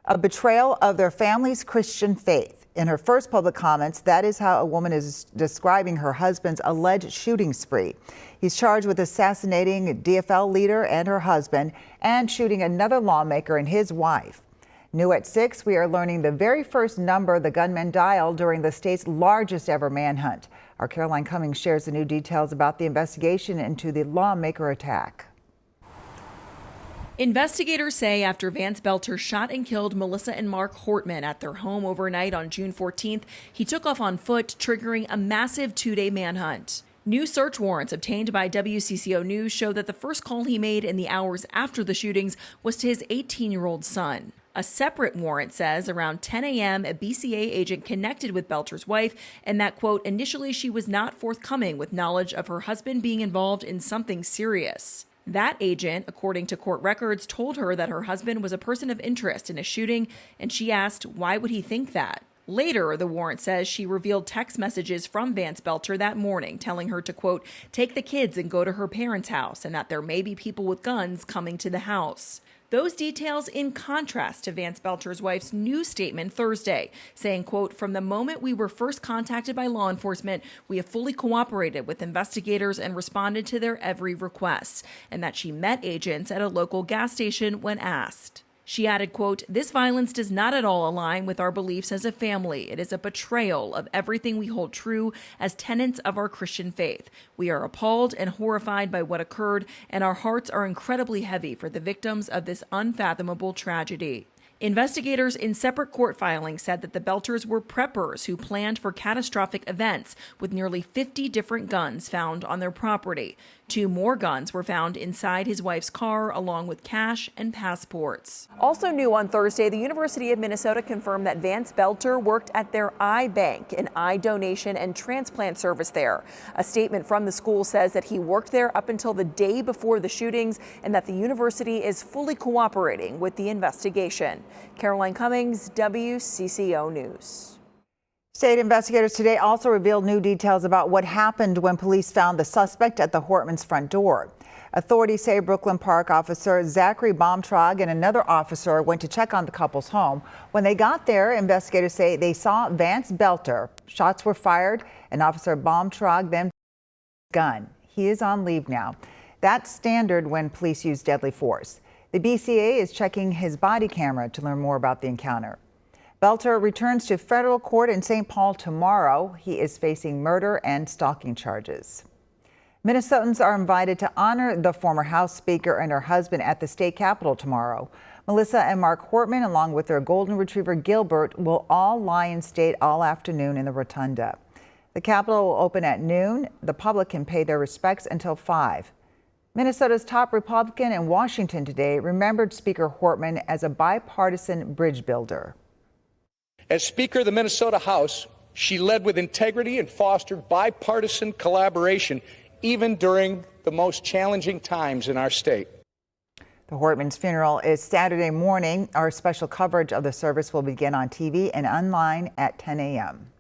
A betrayal of their family's Christian faith. In her first public comments, that is how a woman is describing her husband's alleged shooting spree. He's charged with assassinating a DFL leader and her husband and shooting another lawmaker and his wife. New at 6, we are learning the very first number the gunman dialed during the state's largest ever manhunt. Our Caroline Cummings shares the new details about the investigation into the lawmaker attack. Investigators say after Vance Belter shot and killed Melissa and Mark Hortman at their home overnight on June 14th, he took off on foot, triggering a massive 2-day manhunt. New search warrants obtained by WCCO News show that the first call he made in the hours after the shootings was to his 18-year-old son. A separate warrant says around 10 a.m., a BCA agent connected with Belter's wife and that, quote, initially she was not forthcoming with knowledge of her husband being involved in something serious. That agent, according to court records, told her that her husband was a person of interest in a shooting, and she asked, why would he think that? Later, the warrant says she revealed text messages from Vance Belter that morning telling her to, quote, take the kids and go to her parents' house, and that there may be people with guns coming to the house. Those details in contrast to Vance Belter's wife's new statement Thursday, saying, quote, from the moment we were first contacted by law enforcement, we have fully cooperated with investigators and responded to their every request, and that she met agents at a local gas station when asked. She added, quote, this violence does not at all align with our beliefs as a family. It is a betrayal of everything we hold true as tenets of our Christian faith. We are appalled and horrified by what occurred, and our hearts are incredibly heavy for the victims of this unfathomable tragedy. Investigators in separate court filings said that the Belters were preppers who planned for catastrophic events, with nearly 50 different guns found on their property. 2 more guns were found inside his wife's car, along with cash and passports. Also new on Thursday, the University of Minnesota confirmed that Vance Belter worked at their eye bank, an eye donation and transplant service there. A statement from the school says that he worked there up until the day before the shootings and that the university is fully cooperating with the investigation. Caroline Cummings, WCCO News. State investigators today also revealed new details about what happened when police found the suspect at the Hortman's front door. Authorities say Brooklyn Park officer Zachary Baumtrog and another officer went to check on the couple's home. When they got there, investigators say they saw Vance Belter. Shots were fired, and Officer Baumtrog then gun. He is on leave now. That's standard when police use deadly force. The BCA is checking his body camera to learn more about the encounter. Belter returns to federal court in St. Paul tomorrow. He is facing murder and stalking charges. Minnesotans are invited to honor the former House Speaker and her husband at the state capitol tomorrow. Melissa and Mark Hortman, along with their golden retriever Gilbert, will all lie in state all afternoon in the rotunda. The capitol will open at noon. The public can pay their respects until 5. Minnesota's top Republican in Washington today remembered Speaker Hortman as a bipartisan bridge builder. As Speaker of the Minnesota House, she led with integrity and fostered bipartisan collaboration, even during the most challenging times in our state. The Hortman's funeral is Saturday morning. Our special coverage of the service will begin on TV and online at 10 a.m.